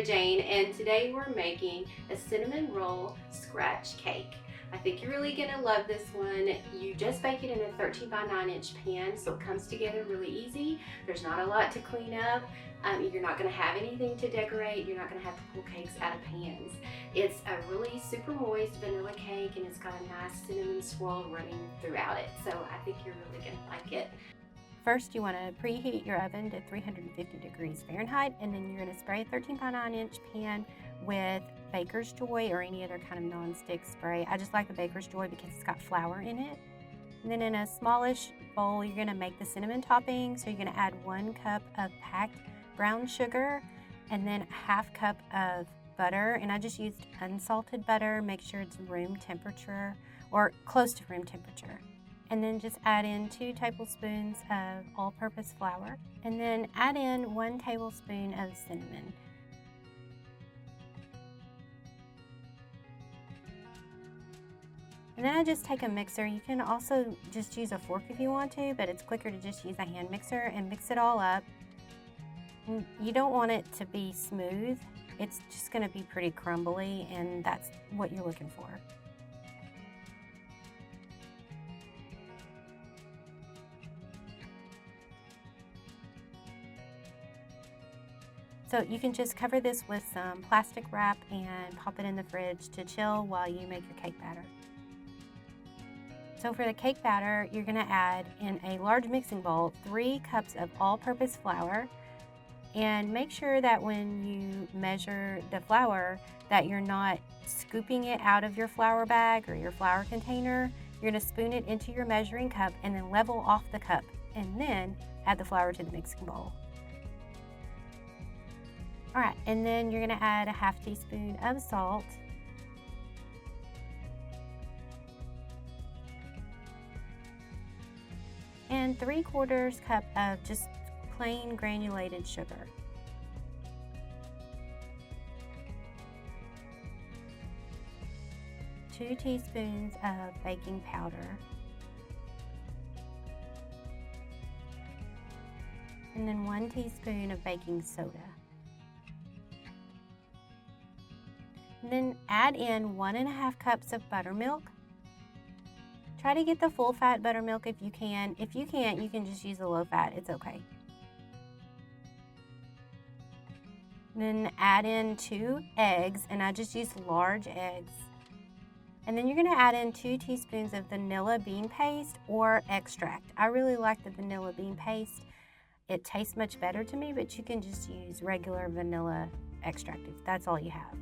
Sarah Jane, and today we're making a cinnamon roll scratch cake. I think you're really gonna love this one. You just bake it in a 13 by 9 inch pan, so it comes together really easy. There's not a lot to clean up. You're not gonna have anything to decorate. You're not gonna have to pull cakes out of pans. It's a really super moist vanilla cake, and it's got a nice cinnamon swirl running throughout it. So I think you're really gonna like it. First, you want to preheat your oven to 350 degrees Fahrenheit, and then you're going to spray a 13 by 9 inch pan with Baker's Joy or any other kind of non-stick spray. I just like the Baker's Joy because it's got flour in it. And then in a smallish bowl, you're going to make the cinnamon topping. So you're going to add 1 cup of packed brown sugar and then a half cup of butter. And I just used unsalted butter. Make sure it's room temperature or close to room temperature. And then just add in 2 tablespoons of all-purpose flour, and then add in 1 tablespoon of cinnamon. And then I just take a mixer. You can also just use a fork if you want to, but it's quicker to just use a hand mixer and mix it all up. And you don't want it to be smooth. It's just going to be pretty crumbly, and that's what you're looking for. So you can just cover this with some plastic wrap and pop it in the fridge to chill while you make your cake batter. So for the cake batter, you're going to add in a large mixing bowl 3 cups of all-purpose flour, and make sure that when you measure the flour that you're not scooping it out of your flour bag or your flour container. You're going to spoon it into your measuring cup and then level off the cup, and then add the flour to the mixing bowl. All right, and then you're gonna add a half teaspoon of salt. And 3/4 cup of just plain granulated sugar. Two teaspoons of baking powder. And then 1 teaspoon of baking soda. And then add in 1.5 cups of buttermilk. Try to get the full fat buttermilk if you can. If you can't, you can just use the low fat, it's okay. Then add in 2 eggs, and I just used large eggs. And then you're gonna add in 2 teaspoons of vanilla bean paste or extract. I really like the vanilla bean paste. It tastes much better to me, but you can just use regular vanilla extract if that's all you have.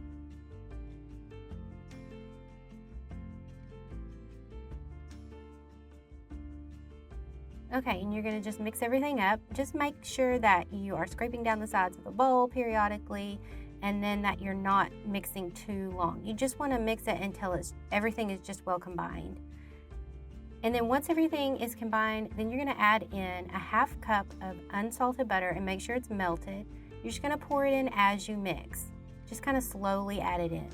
Okay, and you're gonna just mix everything up. Just make sure that you are scraping down the sides of the bowl periodically, and then that you're not mixing too long. You just wanna mix it until everything is just well combined. And then once everything is combined, then you're gonna add in a half cup of unsalted butter and make sure it's melted. You're just gonna pour it in as you mix. Just kind of slowly add it in.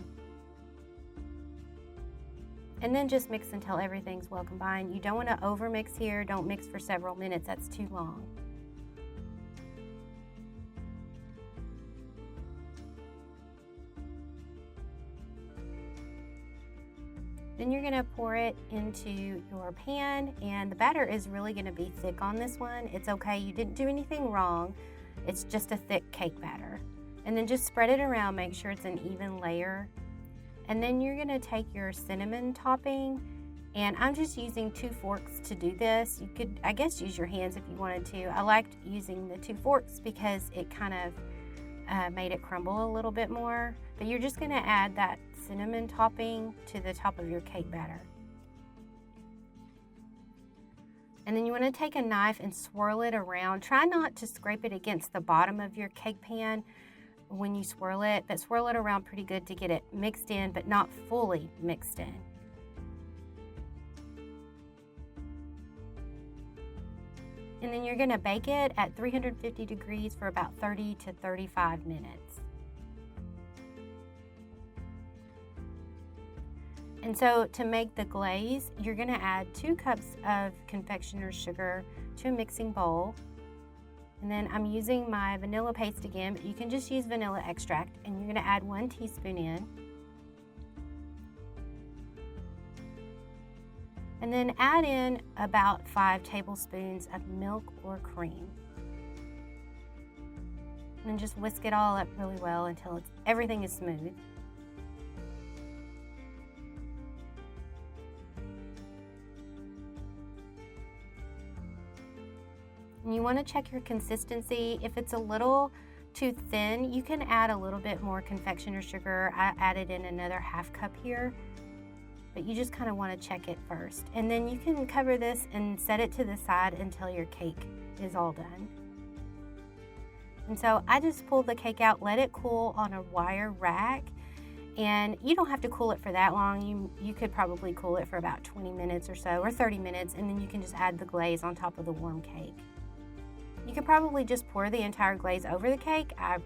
And then just mix until everything's well combined. You don't want to over mix here. Don't mix for several minutes, that's too long. Then you're going to pour it into your pan, and the batter is really going to be thick on this one. It's okay, you didn't do anything wrong. It's just a thick cake batter. And then just spread it around, make sure it's an even layer. And then you're gonna take your cinnamon topping, and I'm just using 2 forks to do this. You could, I guess, use your hands if you wanted to. I liked using the 2 forks because it kind of made it crumble a little bit more. But you're just gonna add that cinnamon topping to the top of your cake batter. And then you wanna take a knife and swirl it around. Try not to scrape it against the bottom of your cake pan when you swirl it, but swirl it around pretty good to get it mixed in, but not fully mixed in. And then you're gonna bake it at 350 degrees for about 30 to 35 minutes. And so to make the glaze, you're gonna add 2 cups of confectioner's sugar to a mixing bowl. And then I'm using my vanilla paste again, but you can just use vanilla extract, and you're gonna add 1 teaspoon in. And then add in about 5 tablespoons of milk or cream. And then just whisk it all up really well until everything is smooth. And you want to check your consistency. If it's a little too thin, you can add a little bit more confectioner sugar. I added in another 1/2 cup here, but you just kind of want to check it first. And then you can cover this and set it to the side until your cake is all done. And so I just pulled the cake out, let it cool on a wire rack. And you don't have to cool it for that long. You could probably cool it for about 20 minutes or so, or 30 minutes, and then you can just add the glaze on top of the warm cake. You could probably just pour the entire glaze over the cake. I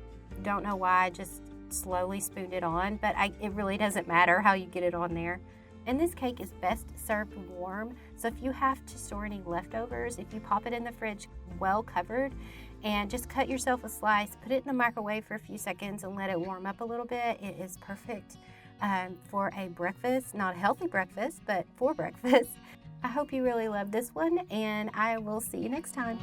don't know why I just slowly spooned it on, but it really doesn't matter how you get it on there. And this cake is best served warm, so if you have to store any leftovers, if you pop it in the fridge well covered, and just cut yourself a slice, put it in the microwave for a few seconds and let it warm up a little bit. It is perfect for a breakfast, not a healthy breakfast, but for breakfast. I hope you really love this one, and I will see you next time.